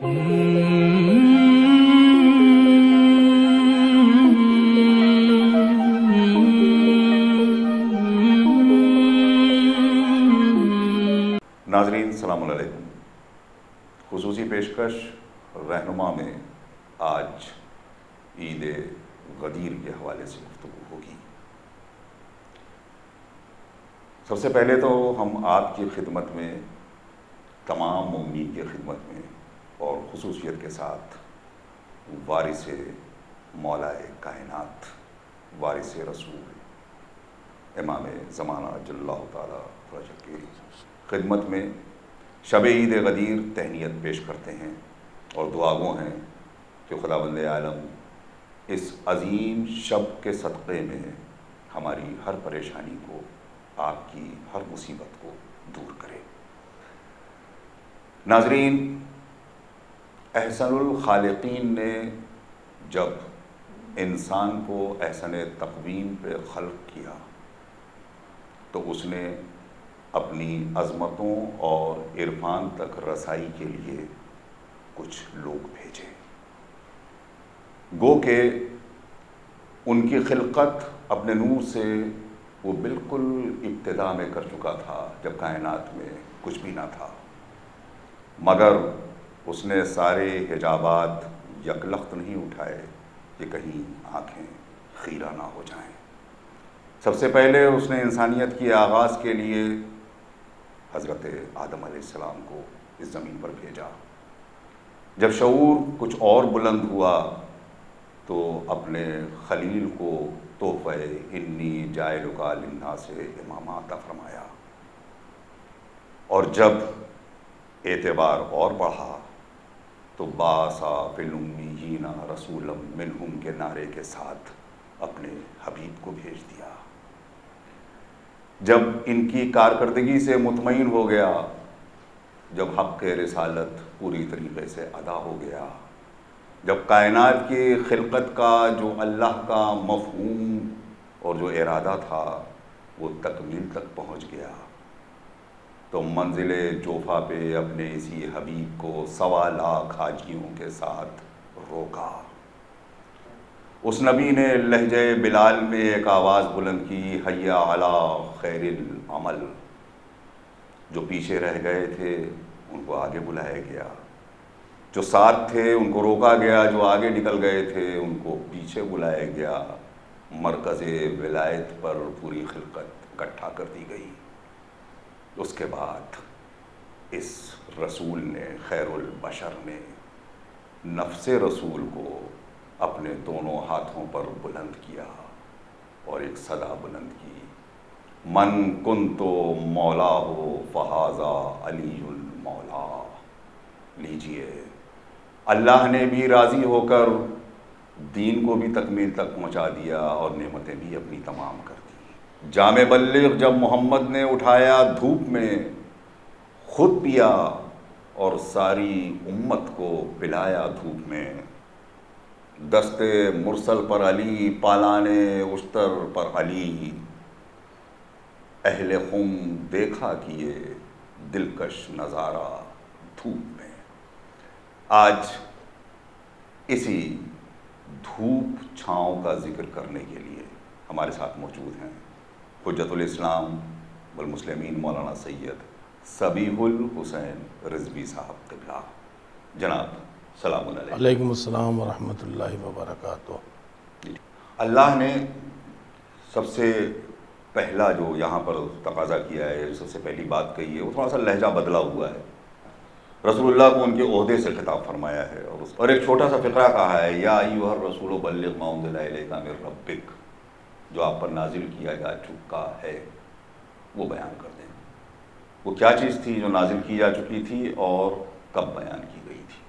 ناظرین السلام علیکم. خصوصی پیشکش رہنما میں آج عید غدیر کے حوالے سے گفتگو ہوگی. سب سے پہلے تو ہم آپ کی خدمت میں، تمام مومنین کی خدمت میں اور خصوصیت کے ساتھ وارث مولا کائنات، وارث رسول، امام زمانہ جل اللہ تعالیٰ فرجہ کی خدمت میں شب عید غدیر تہنیت پیش کرتے ہیں اور دعا گو ہیں کہ خداوند عالم اس عظیم شب کے صدقے میں ہماری ہر پریشانی کو، آپ کی ہر مصیبت کو دور کرے. ناظرین، احسن الخالقین نے جب انسان کو احسن تقویم پہ خلق کیا تو اس نے اپنی عظمتوں اور عرفان تک رسائی کے لیے کچھ لوگ بھیجے. گو کہ ان کی خلقت اپنے نور سے وہ بالکل ابتدا میں کر چکا تھا جب کائنات میں کچھ بھی نہ تھا، مگر اس نے سارے حجابات یکلخت نہیں اٹھائے کہ کہیں آنکھیں خیرہ نہ ہو جائیں. سب سے پہلے اس نے انسانیت کی آغاز کے لیے حضرت آدم علیہ السلام کو اس زمین پر بھیجا. جب شعور کچھ اور بلند ہوا تو اپنے خلیل کو تحفہ انی جاعلک للناس اماما عطا فرمایا، اور جب اعتبار اور بڑھا تو باسا فی الامیین رسولا منہم کے نعرے کے ساتھ اپنے حبیب کو بھیج دیا. جب ان کی کارکردگی سے مطمئن ہو گیا، جب حق رسالت پوری طریقے سے ادا ہو گیا، جب کائنات کی خلقت کا جو اللہ کا مفہوم اور جو ارادہ تھا وہ تکمیل تک پہنچ گیا، تو منزل جوفا پہ اپنے اسی حبیب کو 1.25 لاکھ حاجیوں کے ساتھ روکا. اس نبی نے لہجہ بلال میں ایک آواز بلند کی، حی علی خیر العمل. جو پیچھے رہ گئے تھے ان کو آگے بلایا گیا، جو ساتھ تھے ان کو روکا گیا، جو آگے نکل گئے تھے ان کو پیچھے بلایا گیا. مرکز ولایت پر پوری خلقت اکٹھا کر دی گئی. اس کے بعد اس رسول نے، خیر البشر نے، نفس رسول کو اپنے دونوں ہاتھوں پر بلند کیا اور ایک صدا بلند کی، من کنتو مولا ہو فہذا علی المولا. لیجئے، اللہ نے بھی راضی ہو کر دین کو بھی تکمیل تک پہنچا دیا اور نعمتیں بھی اپنی تمام کر دی. جام بلغ جب محمد نے اٹھایا دھوپ میں، خود پیا اور ساری امت کو پلایا دھوپ میں. دست مرسل پر علی، پالان اشتر پر علی، اہل خم دیکھا کیے دلکش نظارہ دھوپ میں. آج اسی دھوپ چھاؤں کا ذکر کرنے کے لیے ہمارے ساتھ موجود ہیں حجت الاسلام والمسلمین مولانا سید صبیح الحسین رضوی صاحب قبلہ. جناب سلام علیکم. علیکم السلام ورحمۃ اللہ وبرکاتہ. اللہ نے سب سے پہلا جو یہاں پر تقاضا کیا ہے، سب سے پہلی بات کہی ہے، وہ تھوڑا سا لہجہ بدلا ہوا ہے. رسول اللہ کو ان کے عہدے سے خطاب فرمایا ہے اور ایک چھوٹا سا فقرہ کہا ہے، یا ایھا الرسول بلغ ما انزل الیک من ربک. جو آپ پر نازل کیا جا چکا ہے وہ بیان کر دیں. وہ کیا چیز تھی جو نازل کی جا چکی تھی اور کب بیان کی گئی تھی؟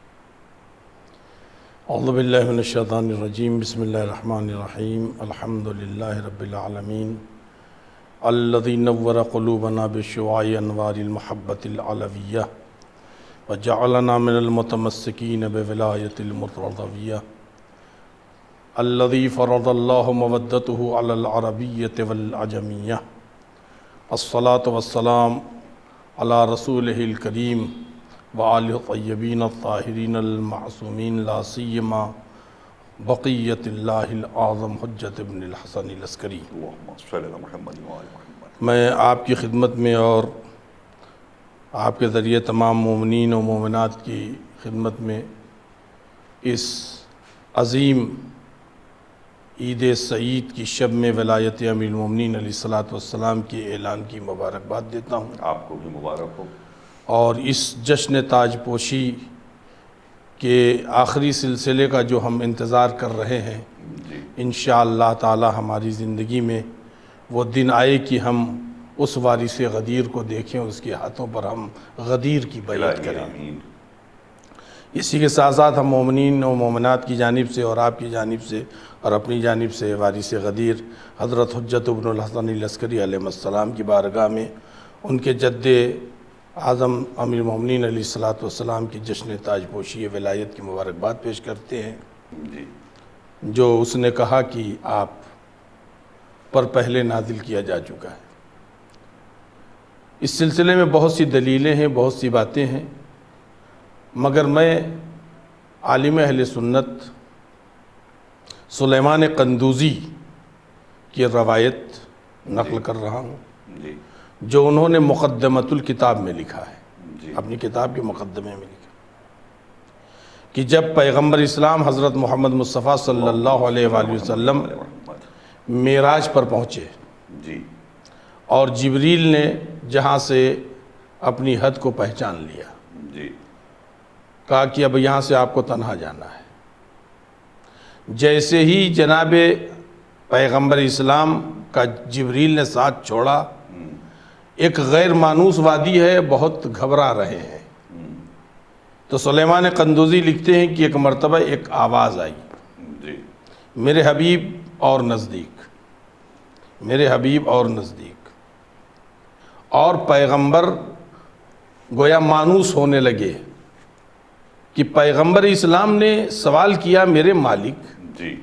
اعوذ باللہ من الشیطان الرجیم. بسم اللہ الرحمن الرحیم. الحمد للہ رب العالمین الذی نور قلوبنا بشعاع انوار المحبۃ العلویہ وجعلنا من المتمسکین بولایۃ المرتضویہ الذی فرض اللہ مودتہ علی العربیۃ والعجمیہ. الصلاۃ والسلام علی رسولہ الکریم وآل طیبین الطاہرین المعصومین لا سیما بقیت اللہ الاعظم حجت ابن الحسن العسکری۔ اللہم صلی علی محمد وآل محمد۔ میں آپ کی خدمت میں اور آپ کے ذریعے تمام مومنین و مومنات کی خدمت میں اس عظیم عید سعید کی شب میں ولایت امیر المومنین علیہ الصلوۃ والسلام کے اعلان کی مبارکباد دیتا ہوں، آپ کو بھی مبارک ہو۔ اور اس جشن تاج پوشی کے آخری سلسلے کا جو ہم انتظار کر رہے ہیں، جی انشاءاللہ تعالی ہماری زندگی میں وہ دن آئے کہ ہم اس وارث غدیر کو دیکھیں، اس کے ہاتھوں پر ہم غدیر کی بیعت کریں۔ آمین۔ اسی کے ساتھ ساتھ ہم مومنین و مومنات کی جانب سے اور آپ کی جانب سے اور اپنی جانب سے وارث غدیر حضرت حجت ابن الحسن العسکری علیہ السلام کی بارگاہ میں ان کے جد اعظم امیر المومنین علیہ الصلوۃ والسلام کی جشن تاج پوشی ولایت کی مبارکباد پیش کرتے ہیں، جی جو اس نے کہا کہ آپ پر پہلے نازل کیا جا چکا ہے۔ اس سلسلے میں بہت سی دلیلیں ہیں، بہت سی باتیں ہیں، مگر میں عالم اہل سنت سلیمان قندوزی کی روایت نقل کر رہا ہوں، جی جو انہوں نے مقدمۃ الکتاب میں لکھا ہے، جی اپنی کتاب کے مقدمے میں لکھا کہ جب پیغمبر اسلام حضرت محمد مصطفیٰ صلی اللہ علیہ وآلہ وسلم معراج پر پہنچے جی اور جبریل نے جہاں سے اپنی حد کو پہچان لیا، جی کہا کہ اب یہاں سے آپ کو تنہا جانا ہے۔ جیسے ہی جناب پیغمبر اسلام کا جبریل نے ساتھ چھوڑا، ایک غیر مانوس وادی ہے، بہت گھبرا رہے ہیں۔ تو سلیمان قندوزی لکھتے ہیں کہ ایک مرتبہ ایک آواز آئی، جی میرے حبیب اور نزدیک، میرے حبیب اور نزدیک، اور پیغمبر گویا مانوس ہونے لگے کہ پیغمبر اسلام نے سوال کیا، میرے مالک جی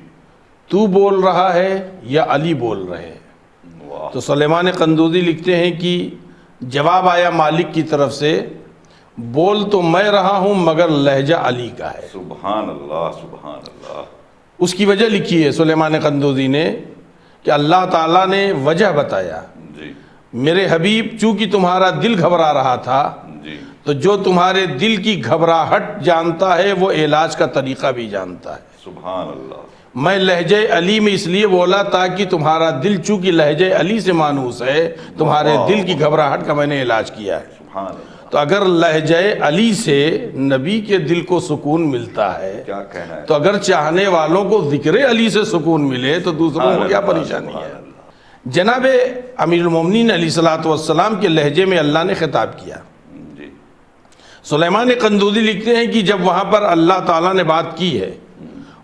تو بول رہا ہے یا علی بول رہے ہیں؟ واہ، تو سلیمان قندوزی لکھتے ہیں کہ جواب آیا مالک کی طرف سے، بول تو میں رہا ہوں مگر لہجہ علی کا ہے۔ سبحان اللہ سبحان اللہ۔ اس کی وجہ لکھی ہے سلیمان قندوزی نے کہ اللہ تعالیٰ نے وجہ بتایا، جی میرے حبیب چونکہ تمہارا دل گھبرا رہا تھا، جی تو جو تمہارے دل کی گھبراہٹ جانتا ہے وہ علاج کا طریقہ بھی جانتا ہے۔ سبحان اللہ۔ میں لہجہ علی میں اس لیے بولا تاکہ تمہارا دل چونکہ لہجہ علی سے مانوس ہے، تمہارے دل کی گھبراہٹ کا میں نے علاج کیا ہے۔ سبحان اللہ، تو اگر لہجہ علی سے نبی کے دل کو سکون ملتا ہے، کیا کہنا ہے۔ تو اگر چاہنے والوں کو ذکر علی سے سکون ملے تو دوسروں کو کیا پریشانی ہے؟ جناب امیر المومنین علیہ الصلوۃ والسلام کے لہجے میں اللہ نے خطاب کیا۔ جی سلیمان قندوزی لکھتے ہیں کہ جب وہاں پر اللہ تعالیٰ نے بات کی ہے،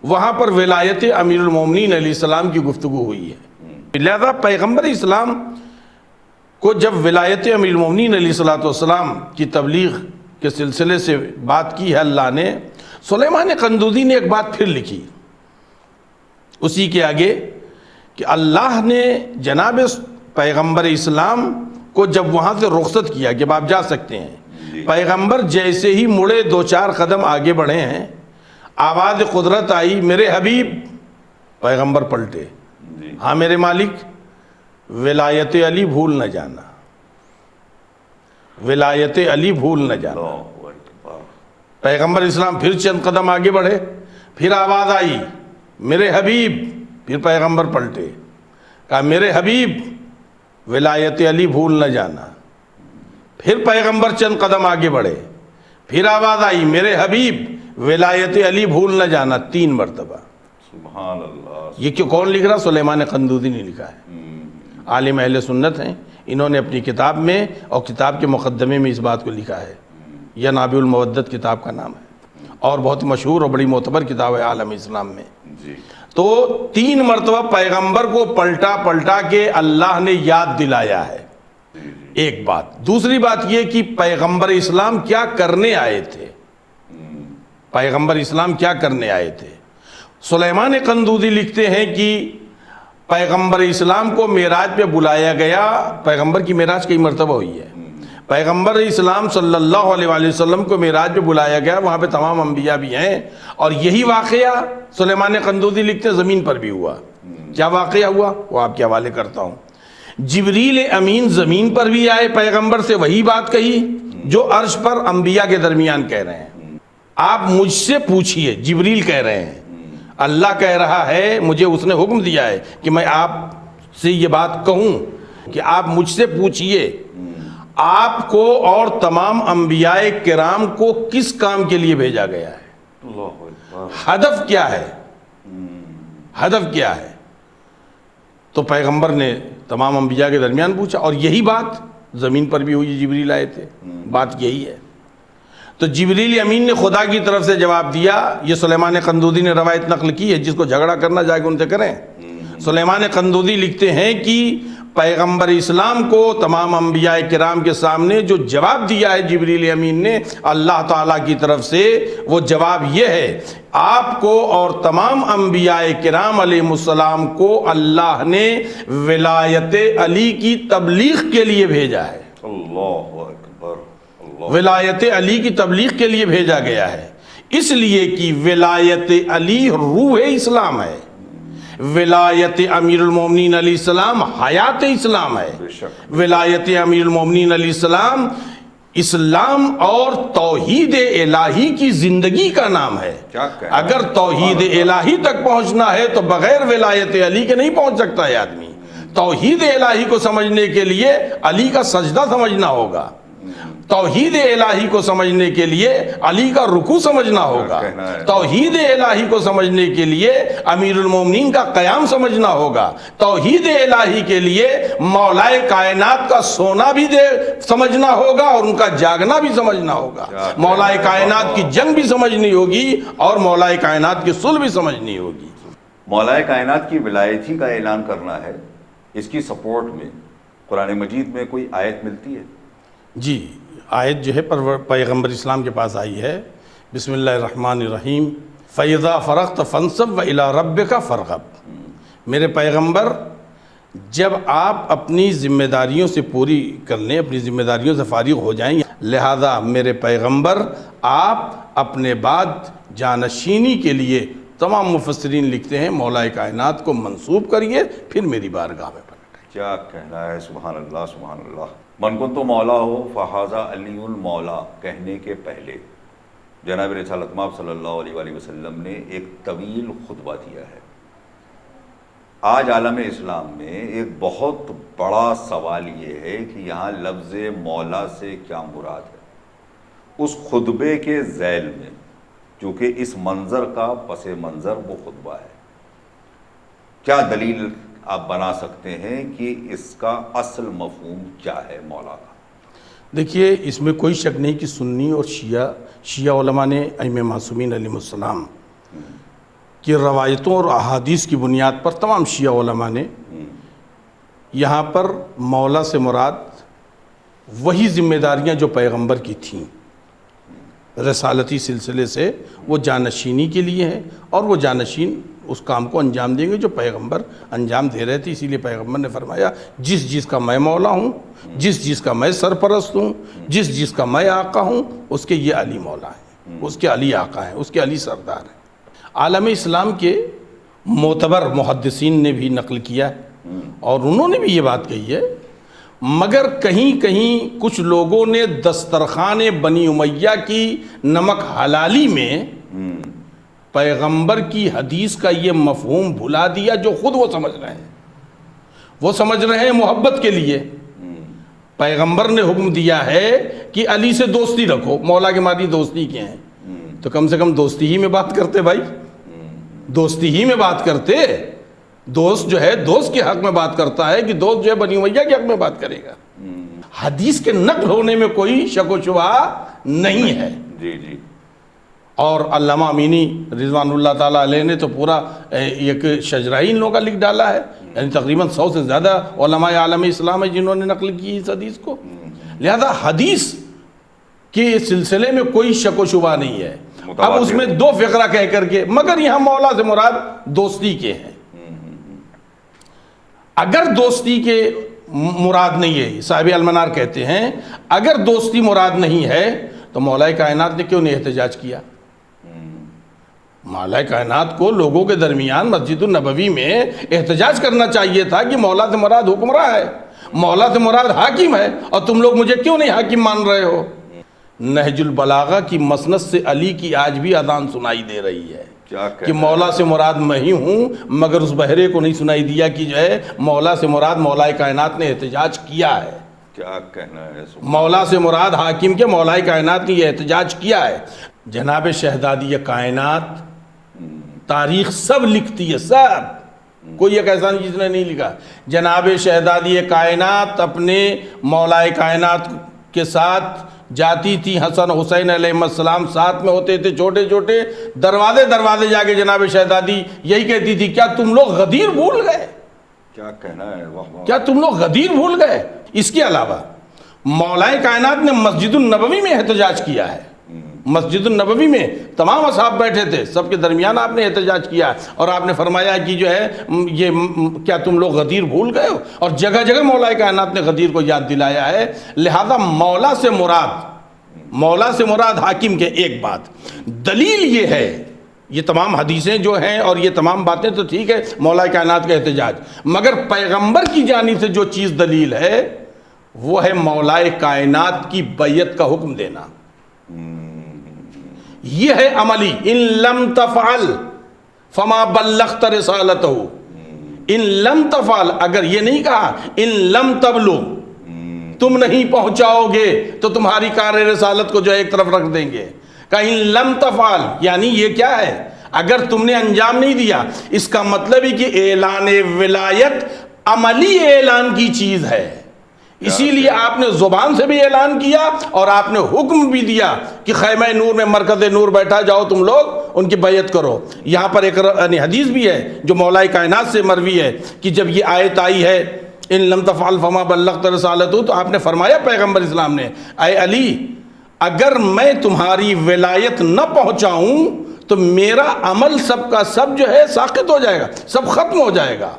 وہاں پر ولایت امیر المومنین علیہ السلام کی گفتگو ہوئی ہے، لہذا پیغمبر اسلام کو جب ولایت امیر المومنین علیہ الصلوۃ والسلام کی تبلیغ کے سلسلے سے بات کی ہے اللہ نے، سلیمان قندوزی نے ایک بات پھر لکھی اسی کے آگے کہ اللہ نے جناب پیغمبر اسلام کو جب وہاں سے رخصت کیا کہ آپ جا سکتے ہیں، پیغمبر جیسے ہی مڑے دو چار قدم آگے بڑھے ہیں، آواز قدرت آئی، میرے حبیب، پیغمبر پلٹے، جی ہاں میرے مالک، ولایت علی بھول نہ جانا، ولایت علی بھول نہ جانا۔ اللہ اکبر۔ پیغمبر اسلام پھر چند قدم آگے بڑھے، پھر آواز آئی، میرے حبیب، پھر پیغمبر پلٹے، کہا میرے حبیب، ولایت علی بھول نہ جانا، پھر پیغمبر چند قدم آگے بڑھے، پھر آواز آئی، میرے حبیب، ولایت علی بھول نہ جانا، 3 مرتبہ۔ سبحان اللہ۔ یہ کیوں کون لکھ رہا؟ سلیمان قندوزی نے لکھا ہے، عالم اہل سنت ہیں، انہوں نے اپنی کتاب میں اور کتاب کے مقدمے میں اس بات کو لکھا ہے، یہ نابع المودت کتاب کا نام ہے، اور بہت مشہور اور بڑی معتبر کتاب ہے عالم اسلام میں۔ جی تو 3 مرتبہ پیغمبر کو پلٹا کے اللہ نے یاد دلایا ہے، ایک بات۔ دوسری بات یہ کہ پیغمبر اسلام کیا کرنے آئے تھے، پیغمبر اسلام کیا کرنے آئے تھے۔ سلیمان قندوزی لکھتے ہیں کہ پیغمبر اسلام کو معراج پہ بلایا گیا، پیغمبر کی معراج کئی مرتبہ ہوئی ہے، پیغمبر اسلام صلی اللہ علیہ وآلہ وسلم کو معراج پہ بلایا گیا، وہاں پہ تمام انبیاء بھی ہیں، اور یہی واقعہ سلیمان قندوزی لکھتے زمین پر بھی ہوا۔ کیا واقعہ ہوا وہ آپ کے حوالے کرتا ہوں۔ جبریل امین زمین پر بھی آئے، پیغمبر سے وہی بات کہی جو عرش پر انبیاء کے درمیان کہہ رہے ہیں۔ آپ مجھ سے پوچھئے، جبریل کہہ رہے ہیں، اللہ کہہ رہا ہے، مجھے اس نے حکم دیا ہے کہ میں آپ سے یہ بات کہوں کہ آپ مجھ سے پوچھئے آپ کو اور تمام انبیاء کرام کو کس کام کے لیے بھیجا گیا ہے، ہدف کیا ہے، ہدف کیا ہے۔ تو پیغمبر نے تمام انبیاء کے درمیان پوچھا، اور یہی بات زمین پر بھی ہوئی، جبریل آئے تھے، بات یہی ہے۔ تو جبریل امین نے خدا کی طرف سے جواب دیا، یہ سلیمان قندوزی نے روایت نقل کی ہے، جس کو جھگڑا کرنا جا کے ان سے کریں۔ سلیمان قندوزی لکھتے ہیں کہ پیغمبر اسلام کو تمام انبیاء کرام کے سامنے جو جواب دیا ہے جبریل امین نے اللہ تعالیٰ کی طرف سے، وہ جواب یہ ہے، آپ کو اور تمام انبیاء کرام علیہ السلام کو اللہ نے ولایت علی کی تبلیغ کے لیے بھیجا ہے۔ اللہ اکبر، اللہ، ولایت علی کی تبلیغ کے لیے بھیجا گیا ہے، اس لیے کہ ولایت علی روح اسلام ہے، ولایت امیر المومنین علیہ السلام حیات اسلام ہے، بے شک، ولایت امیر المومنین علیہ السلام اسلام اور توحید الہی کی زندگی کا نام ہے۔ کیا کہنا ہے؟ اگر توحید الہی تک پہنچنا ہے تو بغیر ولایت علی کے نہیں پہنچ سکتا ہے آدمی۔ توحید الہی کو سمجھنے کے لیے علی کا سجدہ سمجھنا ہوگا، توحید الہی کو سمجھنے کے لیے علی کا رکوع سمجھنا ہوگا، توحید الہی کو سمجھنے کے لیے امیر المومنین کا قیام سمجھنا ہوگا، توحید الہی کے لیے مولائے کائنات کا سونا بھی سمجھنا ہوگا اور ان کا جاگنا بھی سمجھنا ہوگا، مولائے کائنات کی جنگ بھی سمجھنی ہوگی اور مولائے کائنات کی صلح بھی سمجھنی ہوگی۔ مولائے کائنات کی ولایتی کا اعلان کرنا ہے، اس کی سپورٹ میں قرآن مجید میں کوئی آیت ملتی ہے؟ جی، آیت جو ہے پیغمبر اسلام کے پاس آئی ہے، بسم اللہ الرحمن الرحیم، فَإِذَا فَرَغْتَ فَانْصَبْ وَإِلَىٰ رَبِّكَ فَارْغَب۔ میرے پیغمبر، جب آپ اپنی ذمہ داریوں سے پوری کر لیں، اپنی ذمہ داریوں سے فارغ ہو جائیں، لہذا میرے پیغمبر آپ اپنے بعد جانشینی کے لیے، تمام مفسرین لکھتے ہیں، مولائے کائنات کو منسوب کریے، پھر میری بارگاہ میں پلٹیں۔ کیا کہنا ہے، سبحان اللہ، سبحان اللہ۔ من کن تو مولا ہو فہذا علی المولا کہنے کے پہلے جناب رسالت مآب صلی اللہ علیہ وآلہ وسلم نے ایک طویل خطبہ دیا ہے۔ آج عالم اسلام میں ایک بہت بڑا سوال یہ ہے کہ یہاں لفظ مولا سے کیا مراد ہے۔ اس خطبے کے ذیل میں، چونکہ اس منظر کا پس منظر وہ خطبہ ہے، کیا دلیل آپ بنا سکتے ہیں کہ اس کا اصل مفہوم کیا ہے مولا کا؟ دیکھیے، اس میں کوئی شک نہیں کہ سنی اور شیعہ علماء نے ائمہ معصومین علیہ السلام کی روایتوں اور احادیث کی بنیاد پر تمام شیعہ علماء نے یہاں پر مولا سے مراد وہی ذمہ داریاں جو پیغمبر کی تھیں رسالتی سلسلے سے، وہ جانشینی کے لیے ہیں، اور وہ جانشین اس کام کو انجام دیں گے جو پیغمبر انجام دے رہے تھے۔ اسی لیے پیغمبر نے فرمایا، جس جس کا میں مولا ہوں، جس جس کا میں سرپرست ہوں، جس جس کا میں آقا ہوں، اس کے یہ علی مولا ہیں، اس کے علی آقا ہیں، اس کے علی سردار ہیں۔ عالم اسلام کے معتبر محدثین نے بھی نقل کیا ہے اور انہوں نے بھی یہ بات کہی ہے، مگر کہیں کہیں کچھ لوگوں نے دسترخوان بنی امیہ کی نمک حلالی میں پیغمبر کی حدیث کا یہ مفہوم بھلا دیا جو خود وہ سمجھ رہے ہیں۔ وہ سمجھ رہے ہیں محبت کے لیے پیغمبر نے حکم دیا ہے کہ علی سے دوستی رکھو، مولا کے معنی دوستی کے ہیں، تو کم سے کم دوستی ہی میں بات کرتے بھائی، دوستی ہی میں بات کرتے۔ دوست جو ہے دوست کے حق میں بات کرتا ہے کہ دوست جو ہے بنی امیہ کے حق میں بات کرے گا۔ حدیث کے نقل ہونے میں کوئی شک و شبہ نہیں ہے۔ جی جی۔ اور علامہ امینی رضوان اللہ تعالیٰ علیہ نے تو پورا ایک شجرہ ہی ان لوگوں کا لکھ ڈالا ہے، یعنی تقریباً 100 سے زیادہ علماء عالم اسلام ہے جنہوں نے نقل کی اس حدیث کو۔ لہذا حدیث کے سلسلے میں کوئی شک و شبہ نہیں ہے۔ اب اس میں دو فقرہ کہہ کر کے، مگر یہاں مولا سے مراد دوستی کے ہیں۔ اگر دوستی کے مراد نہیں ہے. صاحب المنار کہتے ہیں اگر دوستی مراد نہیں ہے تو مولا کائنات نے کیوں نہیں احتجاج کیا؟ مولا کائنات کو لوگوں کے درمیان مسجد النبوی میں احتجاج کرنا چاہیے تھا کہ مولا سے مراد حکمراں ہے، مولا سے مراد حاکم ہے، اور تم لوگ مجھے کیوں نہیں حاکم مان رہے ہو؟ نہج البلاغہ کی مسند سے علی کی آج بھی اذان سنائی دے رہی ہے کہ مولا سے مراد میں ہی ہوں، مگر اس بہرے کو نہیں سنائی دیا کہ جو ہے مولا سے مراد مولا کائنات نے احتجاج کیا ہے. کیا کہنا ہے؟ مولا سے مراد حاکم کے مولا کائنات نے یہ احتجاج کیا ہے. جناب شہزادی کائنات تاریخ سب لکھتی ہے، سب، کوئی ایک ایسا نہیں جس نے نہیں لکھا. جناب شہزادی کائنات اپنے مولا کائنات کے ساتھ جاتی تھی، حسن حسین علیہ السلام ساتھ میں ہوتے تھے، چھوٹے چھوٹے دروازے جا کے جناب شہزادی یہی کہتی تھی کیا تم لوگ غدیر بھول گئے؟ کیا کہنا ہے؟ کیا تم لوگ غدیر بھول گئے؟ اس کے علاوہ مولا کائنات نے مسجد النبوی میں احتجاج کیا ہے. مسجد النبوی میں تمام اصحاب بیٹھے تھے، سب کے درمیان آپ نے احتجاج کیا اور آپ نے فرمایا کہ جو ہے یہ کیا تم لوگ غدیر بھول گئے ہو؟ اور جگہ جگہ مولا کائنات نے غدیر کو یاد دلایا ہے. لہذا مولا سے مراد حاکم کے ایک بات. دلیل یہ ہے، یہ تمام حدیثیں جو ہیں اور یہ تمام باتیں تو ٹھیک ہے مولا کائنات کا احتجاج، مگر پیغمبر کی جانب سے جو چیز دلیل ہے وہ ہے مولا کائنات کی بیعت کا حکم دینا. یہ ہے عملی. ان لم تفعل فما بلغت رسالتہ، ان لم تفعل، اگر یہ نہیں کہا ان لم تبلغ، تم نہیں پہنچاؤ گے تو تمہاری کار رسالت کو جو ہے ایک طرف رکھ دیں گے. کہ ان لم تفعل یعنی یہ کیا ہے؟ اگر تم نے انجام نہیں دیا، اس کا مطلب ہی کہ اعلان ولایت عملی اعلان کی چیز ہے. اسی لیے آپ نے زبان سے بھی اعلان کیا اور آپ نے حکم بھی دیا کہ خیمہ نور میں مرکز نور بیٹھا، جاؤ تم لوگ ان کی بیعت کرو. یہاں پر ایک حدیث بھی ہے جو مولا کائنات سے مروی ہے کہ جب یہ آیت آئی ہے ان لم تفعل فما بلغت رسالتہ، تو آپ نے فرمایا پیغمبر اسلام نے اے علی اگر میں تمہاری ولایت نہ پہنچاؤں تو میرا عمل سب کا سب جو ہے ساقط ہو جائے گا، سب ختم ہو جائے گا،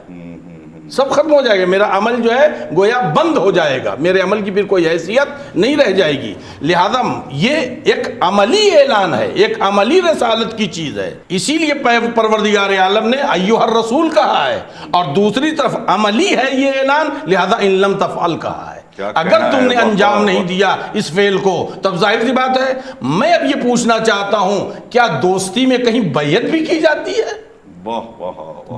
سب ختم ہو جائے گا. میرا عمل جو ہے گویا بند ہو جائے گا، میرے عمل کی پھر کوئی حیثیت نہیں رہ جائے گی. لہذا یہ ایک عملی اعلان ہے، ایک عملی رسالت کی چیز ہے. اسی لیے پروردگار عالم نے ایھا الرسول کہا ہے، اور دوسری طرف عملی ہے یہ اعلان، لہذا ان لم تفعل کہا ہے. اگر تم نے انجام نہیں دیا اس فعل کو تب ظاہر سی بات ہے. میں اب یہ پوچھنا چاہتا ہوں کیا دوستی میں کہیں بیعت بھی کی جاتی ہے؟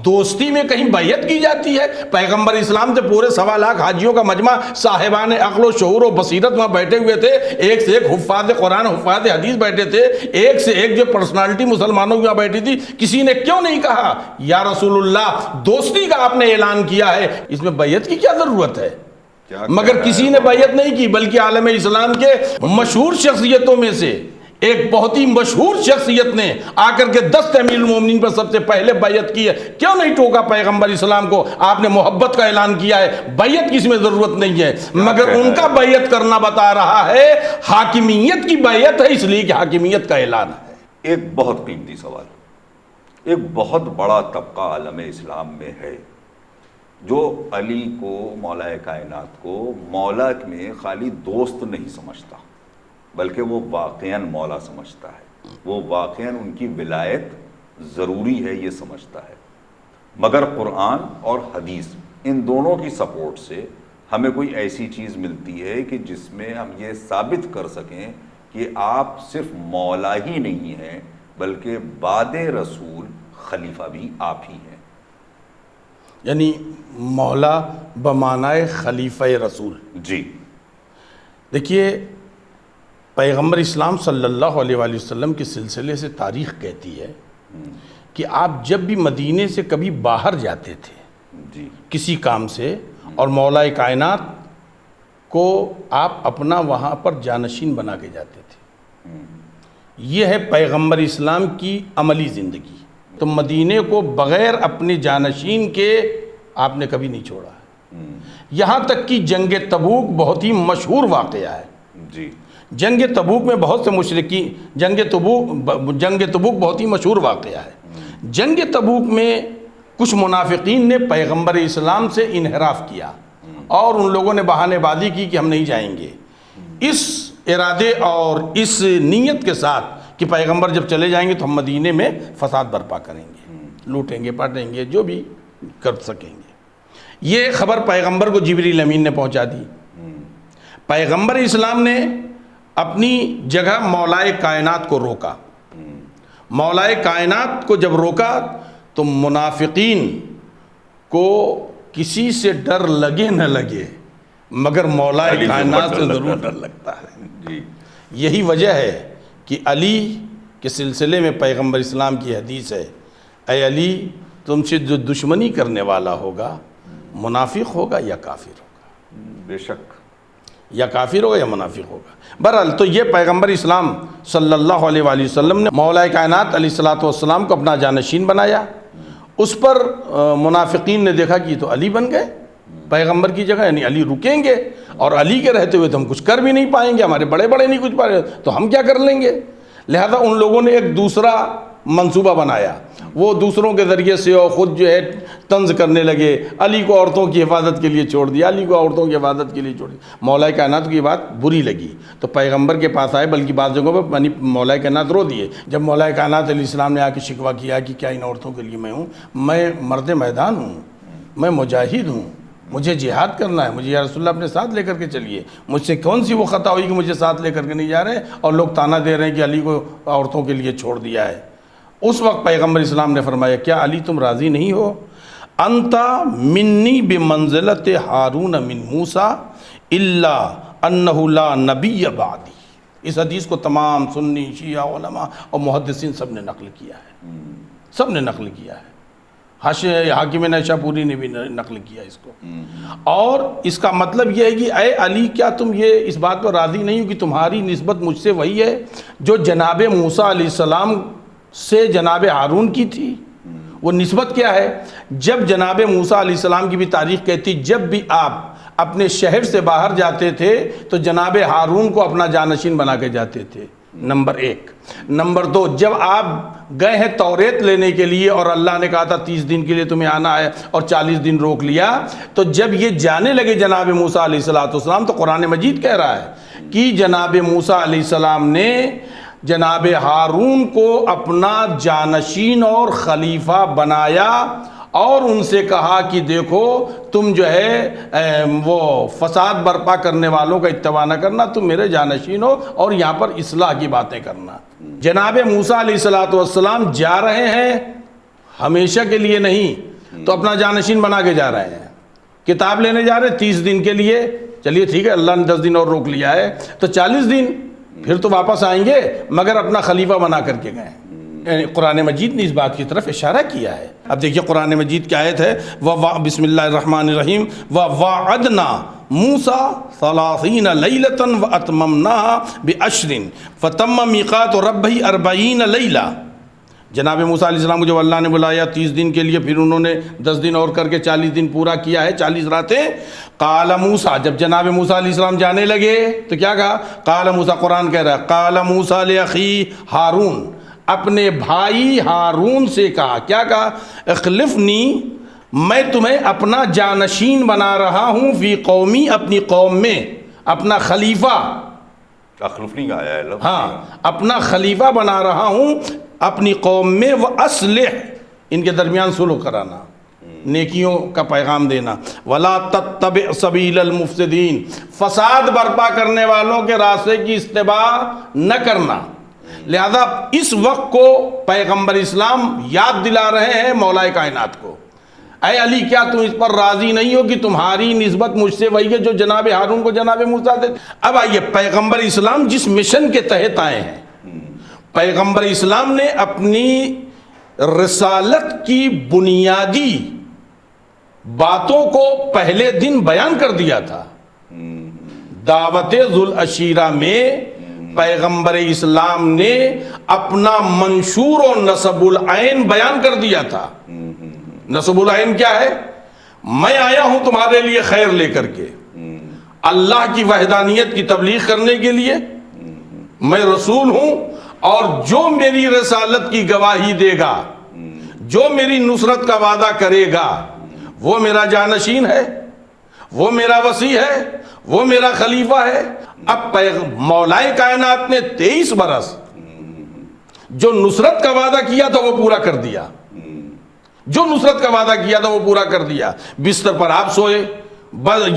دوستی میں کہیں بیعت کی جاتی ہے؟ پیغمبر اسلام سے پورے 1.25 لاکھ حاجیوں کا مجمع صاحبان عقل و شعور و بصیرت وہاں بیٹھے ہوئے تھے، ایک سے ایک حفاظ قرآن حفاظ حدیث بیٹھے تھے، ایک سے ایک جو پرسنالٹی مسلمانوں کی وہاں بیٹھی تھی. کسی نے کیوں نہیں کہا یا رسول اللہ دوستی کا آپ نے اعلان کیا ہے، اس میں بیعت کی کیا ضرورت ہے؟ مگر کسی نے بیعت نہیں کی، بلکہ عالم اسلام کے مشہور شخصیتوں میں سے ایک بہت ہی مشہور شخصیت نے آ کر کے 10 امیر المومنین پر سب سے پہلے بیعت کی ہے. کیوں نہیں ٹوکا پیغمبر اسلام کو؟ آپ نے محبت کا اعلان کیا ہے، بیعت کی اس میں ضرورت نہیں ہے. مگر ان کا بیعت کرنا بتا رہا ہے حاکمیت کی بیعت ہے، اس لیے کہ حاکمیت کا اعلان ہے. ایک بہت قیمتی سوال. ایک بہت بڑا طبقہ عالم اسلام میں ہے جو علی کو، مولا کائنات کو مولا میں خالی دوست نہیں سمجھتا، بلکہ وہ واقعاً مولا سمجھتا ہے، وہ واقعاً ان کی ولایت ضروری ہے یہ سمجھتا ہے. مگر قرآن اور حدیث ان دونوں کی سپورٹ سے ہمیں کوئی ایسی چیز ملتی ہے کہ جس میں ہم یہ ثابت کر سکیں کہ آپ صرف مولا ہی نہیں ہیں بلکہ بعد رسول خلیفہ بھی آپ ہی ہیں. یعنی مولا بمعنی خلیفہ رسول. جی دیکھیے پیغمبر اسلام صلی اللہ علیہ وآلہ وسلم کے سلسلے سے تاریخ کہتی ہے کہ آپ جب بھی مدینے سے کبھی باہر جاتے تھے جی کسی کام سے، اور مولا کائنات کو آپ اپنا وہاں پر جانشین بنا کے جاتے تھے. یہ ہے پیغمبر اسلام کی عملی زندگی. تو مدینے کو بغیر اپنے جانشین کے آپ نے کبھی نہیں چھوڑا. یہاں تک کہ جنگ تبوک بہت ہی مشہور واقعہ ہے. جی جنگ تبوک میں بہت سے مشرکین، جنگ تبوک بہت ہی مشہور واقعہ ہے. جنگ تبوک میں کچھ منافقین نے پیغمبر اسلام سے انحراف کیا اور ان لوگوں نے بہانے بازی کی کہ ہم نہیں جائیں گے، اس ارادے اور اس نیت کے ساتھ کہ پیغمبر جب چلے جائیں گے تو ہم مدینے میں فساد برپا کریں گے، لوٹیں گے، پاٹیں گے، جو بھی کر سکیں گے۔ یہ خبر پیغمبر کو جبریل امین نے پہنچا دی۔ پیغمبر اسلام نے اپنی جگہ مولائے کائنات کو روکا۔ مولائے کائنات کو جب روکا تو منافقین کو کسی سے ڈر لگے نہ لگے مگر مولائے کائنات سے ضرور ڈر لگتا ہے۔ یہی وجہ ہے کہ علی کے سلسلے میں پیغمبر اسلام کی حدیث ہے، اے علی تم سے جو دشمنی کرنے والا ہوگا منافق ہوگا یا کافر ہوگا، بے شک یا کافر ہوگا یا منافق ہوگا۔ بہرحال تو یہ پیغمبر اسلام صلی اللہ علیہ وآلہ وسلم نے مولائے کائنات علیہ الصلوۃ والسلام کو اپنا جانشین بنایا۔ اس پر منافقین نے دیکھا کہ یہ تو علی بن گئے پیغمبر کی جگہ، یعنی علی رکیں گے، اور علی کے رہتے ہوئے تو ہم کچھ کر بھی نہیں پائیں گے، ہمارے بڑے بڑے نہیں کچھ پائیں گے تو ہم کیا کر لیں گے۔ لہذا ان لوگوں نے ایک دوسرا منصوبہ بنایا، وہ دوسروں کے ذریعے سے اور خود جو ہے طنز کرنے لگے، علی کو عورتوں کی حفاظت کے لیے چھوڑ دیا، علی کو عورتوں کی حفاظت کے لیے چھوڑ دیا۔ مولائے کائنات کی بات بری لگی تو پیغمبر کے پاس آئے، بلکہ بعض جگہوں پہ مولائے کائنات رو دیے۔ جب مولائے کائنات علیہ السلام نے آ کے شکوہ کیا کہ کیا ان عورتوں کے لیے میں ہوں، میں مرد میدان ہوں، میں مجاہد ہوں، مجھے جہاد کرنا ہے، مجھے یا رسول اللہ اپنے ساتھ لے کر کے چلیے، مجھ سے کون سی وہ خطا ہوئی کہ مجھے ساتھ لے کر کے نہیں جا رہے اور لوگ تانا دے رہے ہیں کہ علی کو عورتوں کے لیے چھوڑ دیا ہے۔ اس وقت پیغمبر اسلام نے فرمایا کیا علی تم راضی نہیں ہو؟ انتا منی بمنزلت ہارون من موسیٰ الا انہ لا نبی بعدی۔ اس حدیث کو تمام سنی شیعہ علماء اور محدثین سب نے نقل کیا ہے، سب نے نقل کیا ہے، حاکم نیشابوری نے بھی نقل کیا اس کو۔ اور اس کا مطلب یہ ہے کہ اے علی کیا تم یہ اس بات پر راضی نہیں ہو کہ تمہاری نسبت مجھ سے وہی ہے جو جناب موسیٰ علیہ السلام سے جناب ہارون کی تھی؟ وہ نسبت کیا ہے؟ جب جناب موسیٰ علیہ السلام کی بھی تاریخ کہتی جب بھی آپ اپنے شہر سے باہر جاتے تھے تو جناب ہارون کو اپنا جانشین بنا کے جاتے تھے، نمبر ایک۔ نمبر دو، جب آپ گئے ہیں توریت لینے کے لیے اور اللہ نے کہا تھا 30 دن کے لیے تمہیں آنا ہے اور 40 دن روک لیا، تو جب یہ جانے لگے جناب موسیٰ علیہ السلام تو قرآن مجید کہہ رہا ہے کہ جناب موسیٰ علیہ السلام نے جناب ہارون کو اپنا جانشین اور خلیفہ بنایا اور ان سے کہا کہ دیکھو تم جو ہے وہ فساد برپا کرنے والوں کا اتباع نہ کرنا، تم میرے جانشین ہو اور یہاں پر اصلاح کی باتیں کرنا۔ جناب موسیٰ علیہ السلام جا رہے ہیں ہمیشہ کے لیے نہیں تو اپنا جانشین بنا کے جا رہے ہیں، کتاب لینے جا رہے ہیں 30 دن کے لیے، چلیے ٹھیک ہے اللہ نے 10 دن اور روک لیا ہے تو 40 دن پھر تو واپس آئیں گے مگر اپنا خلیفہ بنا کر کے گئے۔ یعنی قرآن مجید نے اس بات کی طرف اشارہ کیا ہے۔ اب دیکھیے قرآن مجید کی آیت ہے بسم اللہ الرحمن الرحیم وَوَعَدْنَا مُوسَىٰ 30 لَيْلَةً وَأَتْمَمْنَاهَا بِعَشْرٍ فَتَمَّ مِيقَاتُ رَبِّهِ 40 لَيْلَةً۔ جناب موسیٰ علیہ السلام کو جب اللہ نے بلایا 30 دن کے لیے، پھر انہوں نے 10 دن اور کر کے 40 دن پورا کیا ہے، 40 راتیں۔ قال موسیٰ، جب جناب موسیٰ علیہ السلام جانے لگے تو کیا کہا؟ قال موسیٰ، قرآن کہہ رہا ہے قال موسیٰ لأخی ہارون، اپنے بھائی ہارون سے کہا، کیا کہا؟ اخلفنی، میں تمہیں اپنا جانشین بنا رہا ہوں فی قومی، اپنی قوم میں اپنا خلیفہ، اخلفنی کا آیا ہے لفظ، ہاں اپنا خلیفہ بنا رہا ہوں اپنی قوم میں، وَأَصْلِحْ، ان کے درمیان صلح کرانا، نیکیوں کا پیغام دینا، وَلَا تَتَّبِعْ سَبِيلَ الْمُفْسِدِينَ، فساد برپا کرنے والوں کے راستے کی اتباع نہ کرنا۔ لہذا اس وقت کو پیغمبر اسلام یاد دلا رہے ہیں مولائے کائنات کو، اے علی کیا تم اس پر راضی نہیں ہو کہ تمہاری نسبت مجھ سے وہی ہے جو جناب ہارون کو جناب موسیٰ دے۔ اب آئیے پیغمبر اسلام جس مشن کے تحت آئے ہیں، پیغمبر اسلام نے اپنی رسالت کی بنیادی باتوں کو پہلے دن بیان کر دیا تھا۔ دعوت ذوالعشیرہ میں پیغمبر اسلام نے اپنا منشور و نسب العین بیان کر دیا تھا۔ نسب العین کیا ہے؟ میں آیا ہوں تمہارے لیے خیر لے کر کے، اللہ کی وحدانیت کی تبلیغ کرنے کے لیے، میں رسول ہوں، اور جو میری رسالت کی گواہی دے گا، جو میری نصرت کا وعدہ کرے گا وہ میرا جانشین ہے، وہ میرا وصی ہے، وہ میرا خلیفہ ہے۔ اب مولائے کائنات نے 23 برس جو نصرت کا وعدہ کیا تھا وہ پورا کر دیا، جو نصرت کا وعدہ کیا تھا وہ پورا کر دیا۔ بستر پر آپ سوئے،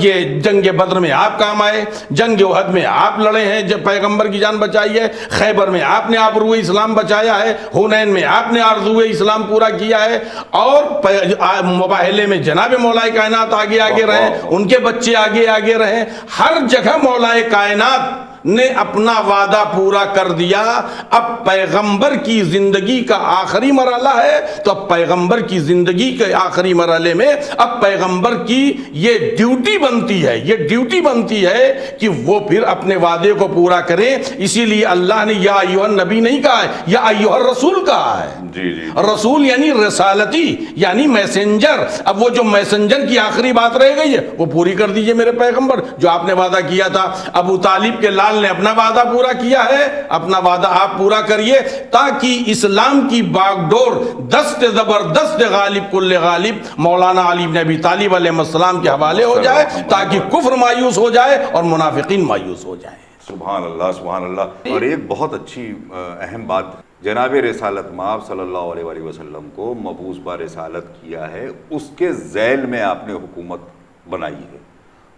یہ جنگ بدر میں آپ کام آئے، جنگ احد میں آپ لڑے ہیں، جب پیغمبر کی جان بچائی ہے، خیبر میں آپ نے آبروئے اسلام بچایا ہے، حنین میں آپ نے آرزوئے اسلام پورا کیا ہے، اور مباہلے میں جناب مولائے کائنات آگے آگے رہے، ان کے بچے آگے آگے رہے۔ ہر جگہ مولائے کائنات نے اپنا وعدہ پورا کر دیا۔ اب پیغمبر کی زندگی کا آخری مرحلہ ہے، تو اب پیغمبر کی زندگی کے آخری مرحلے میں اب پیغمبر کی یہ ڈیوٹی بنتی ہے، یہ ڈیوٹی بنتی ہے کہ وہ پھر اپنے وعدے کو پورا کریں۔ اسی لیے اللہ نے یا ایھا النبی نہیں کہا ہے، یا ایھا الرسول کہا ہے۔ جی رسول یعنی رسالتی، یعنی میسنجر۔ اب وہ جو میسنجر کی آخری بات رہ گئی ہے وہ پوری کر دیجئے میرے پیغمبر، جو آپ نے وعدہ کیا تھا۔ ابو طالب کے لال نے اپنا وعدہ پورا کیا ہے، اپنا وعدہ آپ پورا کریے، تاکہ اسلام کی باغ ڈور دست زبردست غالب کل غالب مولانا علی بن ابی طالب علیہ السلام کے حوالے ہو جائے، تاکہ کفر مایوس ہو جائے اور منافقین مایوس ہو جائیں۔ سبحان اللہ، سبحان اللہ۔ اور ایک بہت اچھی اہم بات، جناب رسالت مآب صلی اللہ علیہ وآلہ وسلم کو مبعوث با رسالت کیا ہے، اس کے ذیل میں آپ نے حکومت بنائی ہے۔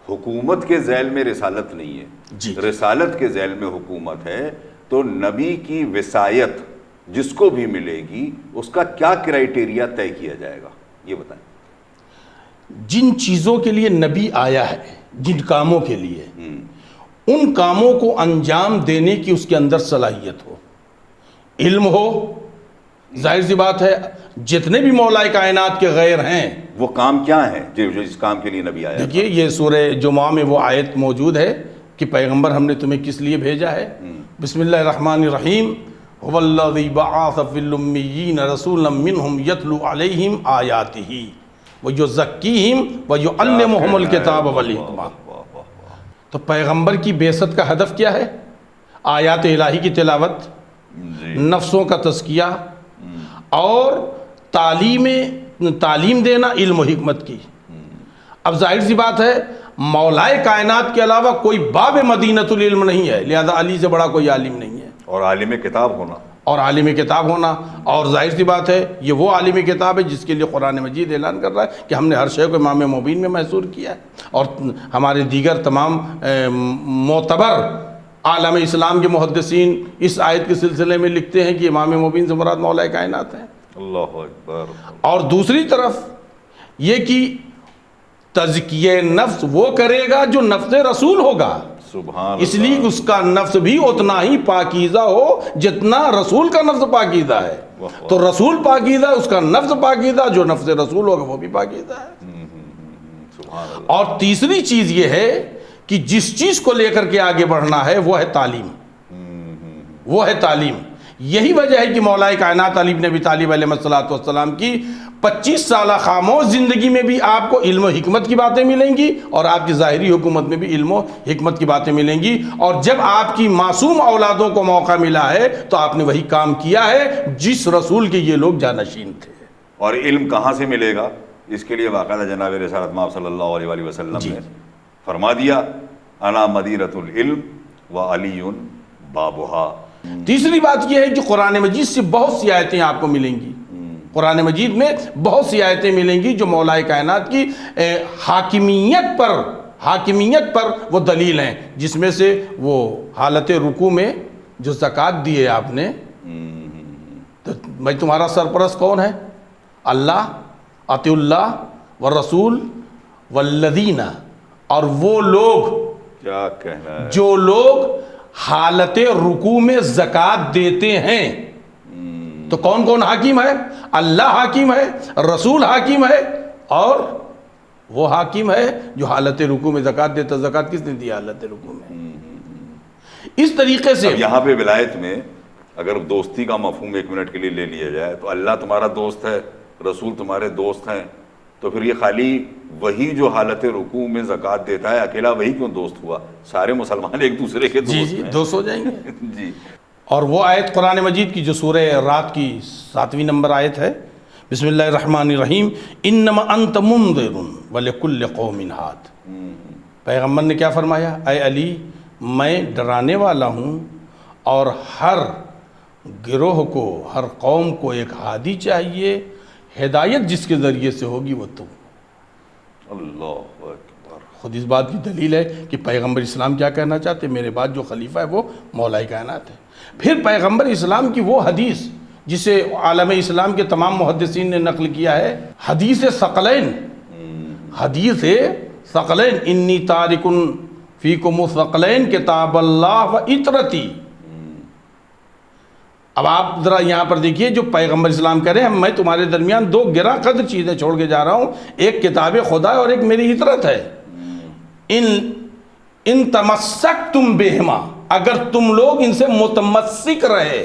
حکومت کے ذیل میں رسالت نہیں ہے، رسالت کے ذیل میں حکومت ہے۔ تو نبی کی وصایت جس کو بھی ملے گی اس کا کیا کرائیٹیریا طے کیا جائے گا، یہ بتائیں۔ جن چیزوں کے لیے نبی آیا ہے، جن کاموں کے لیے، ان کاموں کو انجام دینے کی اس کے اندر صلاحیت ہو، علم ہو۔ ظاہر سی بات ہے جتنے بھی مولائے کائنات کے غیر ہیں، وہ کام کیا ہیں جو اس کام کے لیے نبی آیا؟ دیکھیے یہ سورہ جمعہ میں وہ آیت موجود ہے کہ پیغمبر ہم نے تمہیں کس لیے بھیجا ہے۔ بسم اللہ الرحمن الرحیم، هو الذی بعث فی الامیین رسولا منہم یتلو علیہم آیاتہ ویزکیہم ویعلمہم الکتاب والحکمہ۔ تو پیغمبر کی بعثت کا ہدف کیا ہے؟ آیات الہی کی تلاوت، نفسوں کا تزکیہ، اور تعلیم دینا علم و حکمت کی۔ اب ظاہر سی بات ہے مولائے کائنات کے علاوہ کوئی باب مدینۃ العلم نہیں ہے، لہذا علی سے بڑا کوئی عالم نہیں ہے۔ اور عالم کتاب ہونا، اور عالم کتاب ہونا، اور ظاہر سی بات ہے یہ وہ عالم کتاب ہے جس کے لیے قرآن مجید اعلان کر رہا ہے کہ ہم نے ہر شے کو امام مبین میں محصور کیا ہے، اور ہمارے دیگر تمام معتبر عالم اسلام کے محدثین اس آیت کے سلسلے میں لکھتے ہیں کہ امام مبین سے مراد مولا کائنات ہیں۔ اللہ اکبر۔ اور دوسری طرف یہ کہ تزکیہ نفس وہ کرے گا جو نفس رسول ہوگا، سبحان اس لیے اس کا نفس بھی اتنا ہی پاکیزہ ہو جتنا رسول کا نفس پاکیزہ ہے۔ تو رسول پاکیزہ، اس کا نفس پاکیزہ، جو نفس رسول ہوگا وہ بھی پاکیزہ ہے۔ اور تیسری چیز یہ ہے کہ جس چیز کو لے کر کے آگے بڑھنا ہے وہ ہے تعلیم، وہ ہے تعلیم۔ یہی وجہ ہے کہ مولا کائنات علی بن ابی طالب علیہ السلام کی 25 سالہ خاموش زندگی میں بھی آپ کو علم و حکمت کی باتیں ملیں گی، اور آپ کی ظاہری حکومت میں بھی علم و حکمت کی باتیں ملیں گی۔ اور جب آپ کی معصوم اولادوں کو موقع ملا ہے تو آپ نے وہی کام کیا ہے جس رسول کے یہ لوگ جانشین تھے۔ اور علم کہاں سے ملے گا؟ اس کے لیے باقاعدہ جناب رسالت مآب صلی اللہ علیہ وآلہ وسلم نے فرما دیا، انا مدینۃ العلم وعلی بابھا۔ تیسری بات یہ ہے کہ قرآن مجید سے بہت سی آیتیں آپ کو ملیں گی، قرآن مجید میں بہت سی آیتیں ملیں گی جو مولا کائنات کی حاکمیت پر وہ دلیل ہیں، جس میں سے وہ حالت رکوع میں جو زکوٰۃ دی ہے آپ نے، تو بھائی تمہارا سرپرست کون ہے؟ اللہ، اطیع اللہ والرسول والذین، اور وہ لوگ، کیا کہنا ہے، جو لوگ حالت رکوع میں زکوٰۃ دیتے ہیں۔ تو کون کون حاکم ہے؟ اللہ حاکم ہے، رسول حاکم ہے، اور وہ حاکم ہے جو حالت رکوع میں زکوٰۃ دیتا۔ زکوٰۃ کس نے دی؟ حالت رکوع میں۔ اس طریقے سے یہاں پہ ولایت میں اگر دوستی کا مفہوم ایک منٹ کے لیے لے لیا جائے تو اللہ تمہارا دوست ہے، رسول تمہارے دوست ہیں، تو پھر یہ خالی وہی جو حالت رکوع میں زکوٰۃ دیتا ہے اکیلا وہی کیوں دوست ہوا؟ سارے مسلمان ایک دوسرے کے دوست ہیں، دوست ہو جائیں گے۔ جی۔ اور وہ آیت قرآن مجید کی جو سورہ رات کی 7ویں نمبر آیت ہے، بسم اللہ الرحمن الرحیم، انما انت منذر ولکل قوم ہاد۔ پیغمبر نے کیا فرمایا؟ اے علی، میں ڈرانے والا ہوں، اور ہر گروہ کو، ہر قوم کو ایک ہادی چاہیے، ہدایت جس کے ذریعے سے ہوگی وہ تم۔ اللہ اکبر۔ خود اس بات کی دلیل ہے کہ پیغمبر اسلام کیا کہنا چاہتے ہیں، میرے بعد جو خلیفہ ہے وہ مولا کائنات ہے۔ پھر پیغمبر اسلام کی وہ حدیث جسے عالم اسلام کے تمام محدثین نے نقل کیا ہے، حدیث ثقلین، حدیث ثقلین، انی تارک فیکم ثقلین کتاب اللہ و اطرتی۔ اب آپ ذرا یہاں پر دیکھیے، جو پیغمبر اسلام کہہ رہے ہیں میں تمہارے درمیان دو گراں قدر چیزیں چھوڑ کے جا رہا ہوں، ایک کتاب خدا ہے اور ایک میری اطرت ہے۔ ان تمسکتم بہما، اگر تم لوگ ان سے متمسک رہے،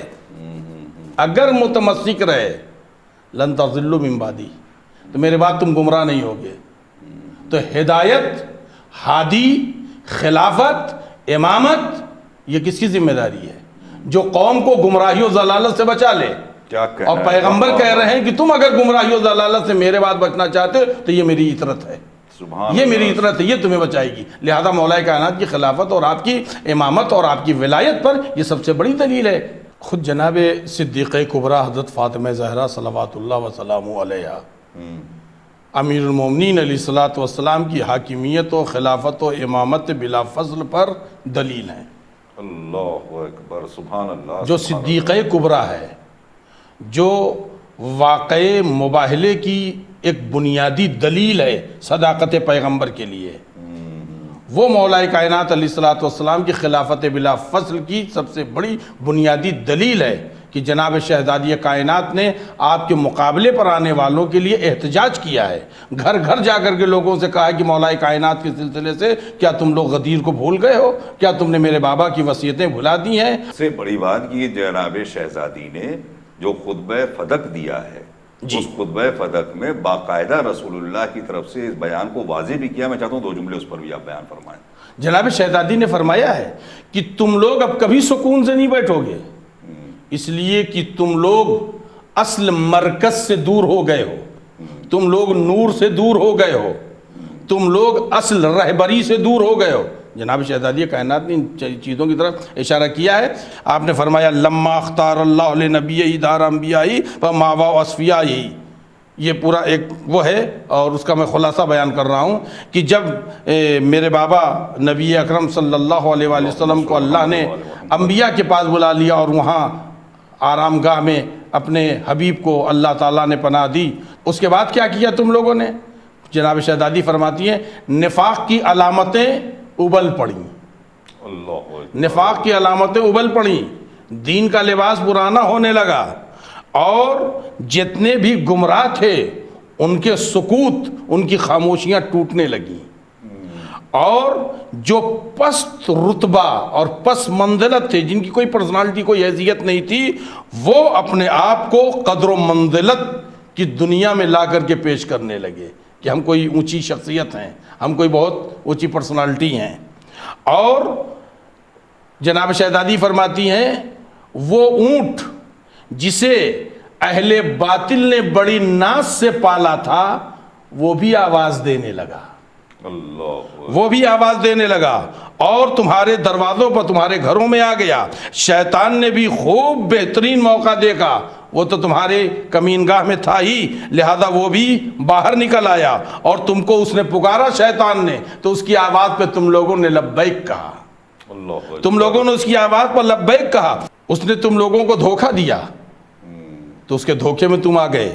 اگر متمسک رہے، لن تضلوا من بعدی، تو میرے بعد تم گمراہ نہیں ہوگے۔ تو ہدایت، ہادی، خلافت، امامت، یہ کس کی ذمہ داری ہے؟ جو قوم کو گمراہی و ضلالت سے بچا لے۔ اور پیغمبر کہہ رہے ہیں کہ تم اگر گمراہی و ضلالت سے میرے بعد بچنا چاہتے ہو تو یہ میری اطرت ہے، یہ میری اطرت ہے، یہ تمہیں بچائے گی۔ لہذا مولا کائنات کی خلافت اور آپ کی امامت اور آپ کی ولایت پر یہ سب سے بڑی دلیل ہے۔ خود جناب صدیقہ کبریٰ حضرت فاطمہ زہرا صلوات اللہ وسلامہ علیہا، امیر المومنین علیہ الصلوۃ والسلام کی حاکمیت و خلافت و امامت بلا فضل پر دلیل ہیں۔ اللہ اکبر، سبحان اللہ۔ جو صدیقہ کبریٰ ہے، جو واقع مباہلے کی ایک بنیادی دلیل ہے صداقت پیغمبر کے لیے، وہ مولا کائنات علیہ الصلوۃ والسلام کی خلافت بلا فصل کی سب سے بڑی بنیادی دلیل ہے کہ جناب شہزادی کائنات نے آپ کے مقابلے پر آنے والوں کے لیے احتجاج کیا ہے، گھر گھر جا کر کے لوگوں سے کہا ہے کہ مولا کائنات کے سلسلے سے کیا تم لوگ غدیر کو بھول گئے ہو؟ کیا تم نے میرے بابا کی وصیتیں بھلا دی ہیں؟ سب سے بڑی بات کہ جناب شہزادی نے جو خطبہ فدق دیا ہے، اس خطبہ فدق میں باقاعدہ رسول اللہ کی طرف سے اس بیان کو واضح بھی کیا۔ میں چاہتا ہوں دو جملے اس پر بھی آپ بیان فرمائیں۔ جناب شہزادی نے فرمایا ہے کہ تم لوگ اب کبھی سکون سے نہیں بیٹھو گے، اس لیے کہ تم لوگ اصل مرکز سے دور ہو گئے ہو، تم لوگ نور سے دور ہو گئے ہو، تم لوگ اصل رہبری سے دور ہو گئے ہو۔ جناب شہزادی کائنات نے ان چیزوں کی طرف اشارہ کیا ہے۔ آپ نے فرمایا لما اختار اللہ لنبی دار انبیائی فماوا اصفیائی، یہ پورا ایک وہ ہے، اور اس کا میں خلاصہ بیان کر رہا ہوں کہ جب میرے بابا نبی اکرم صلی اللہ علیہ وآلہ وسلم کو اللہ نے انبیاء کے پاس بلا لیا اور وہاں آرام گاہ میں اپنے حبیب کو اللہ تعالیٰ نے پناہ دی، اس کے بعد کیا کیا تم لوگوں نے؟ جناب شہزادی فرماتی ہیں نفاق کی علامتیں ابل پڑیں، نفاق کی علامتیں ابل پڑیں، دین کا لباس پرانا ہونے لگا، اور جتنے بھی گمراہ تھے ان کے سکوت، ان کی خاموشیاں ٹوٹنے لگیں، اور جو پست رتبہ اور پس منزلت تھے، جن کی کوئی پرسنالٹی، کوئی حیثیت نہیں تھی، وہ اپنے آپ کو قدر و منزلت کی دنیا میں لا کر کے پیش کرنے لگے کہ ہم کوئی اونچی شخصیت ہیں، ہم کوئی بہت اونچی پرسنالٹی ہیں۔ اور جناب شہزادی فرماتی ہیں وہ اونٹ جسے اہل باطل نے بڑی ناز سے پالا تھا وہ بھی آواز دینے لگا، وہ بھی آواز دینے لگا، اور تمہارے دروازوں پر، تمہارے گھروں میں آ گیا۔ شیطان نے بھی خوب بہترین موقع دیکھا، وہ تو تمہارے کمینگاہ میں تھا ہی، لہذا وہ بھی باہر نکل آیا، اور تم کو اس نے پکارا شیطان نے، تو اس کی آواز پہ تم لوگوں نے لبیک کہا، تم لوگوں نے اس کی آواز پر لبیک کہا۔ اس نے تم لوگوں کو دھوکہ دیا تو اس کے دھوکے میں تم آ گئے،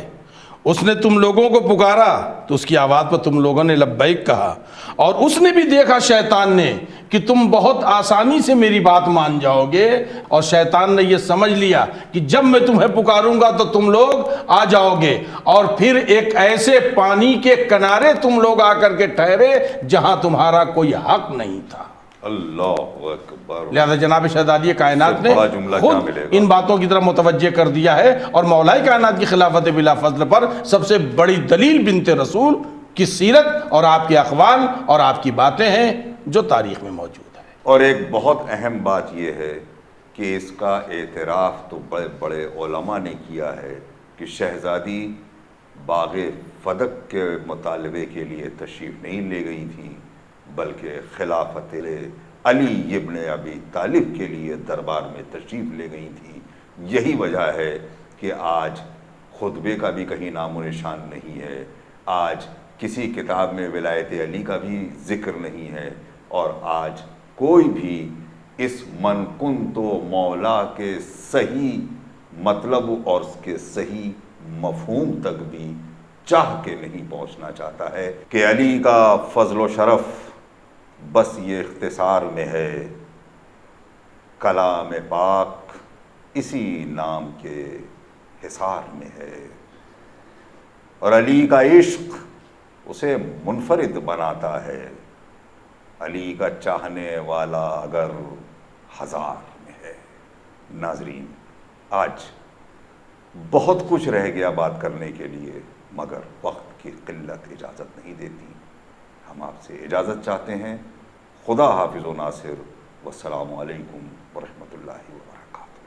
اس نے تم لوگوں کو پکارا تو اس کی آواز پر تم لوگوں نے لبیک کہا، اور اس نے بھی دیکھا شیطان نے کہ تم بہت آسانی سے میری بات مان جاؤ گے، اور شیطان نے یہ سمجھ لیا کہ جب میں تمہیں پکاروں گا تو تم لوگ آ جاؤ گے، اور پھر ایک ایسے پانی کے کنارے تم لوگ آ کر کے ٹھہرے جہاں تمہارا کوئی حق نہیں تھا۔ اللہ اکبر۔ لہذا جناب شہزادی کائنات نے خود ان باتوں کی طرف متوجہ کر دیا ہے، اور مولا کائنات کی خلافت بلا فضل پر سب سے بڑی دلیل بنت رسول کی سیرت اور آپ کے اقوال اور آپ کی باتیں ہیں جو تاریخ میں موجود ہے۔ اور ایک بہت اہم بات یہ ہے کہ اس کا اعتراف تو بڑے بڑے علماء نے کیا ہے کہ شہزادی باغ فدق کے مطالبے کے لیے تشریف نہیں لے گئی تھی، بلکہ خلافت علی ابن ابی طالب کے لیے دربار میں تشریف لے گئی تھی۔ یہی وجہ ہے کہ آج خطبے کا بھی کہیں نام و نشان نہیں ہے، آج کسی کتاب میں ولایت علی کا بھی ذکر نہیں ہے، اور آج کوئی بھی اس من کنت مولا کے صحیح مطلب اور اس کے صحیح مفہوم تک بھی چاہ کے نہیں پہنچنا چاہتا ہے کہ علی کا فضل و شرف بس یہ اختصار میں ہے، کلام پاک اسی نام کے حصار میں ہے، اور علی کا عشق اسے منفرد بناتا ہے۔ علی کا چاہنے والا اگر ہزار میں ہے۔ ناظرین، آج بہت کچھ رہ گیا بات کرنے کے لیے، مگر وقت کی قلت اجازت نہیں دیتی۔ ہم آپ سے اجازت چاہتے ہیں۔ خدا حافظ و ناصر، والسلام علیکم ورحمۃ اللہ وبرکاتہ۔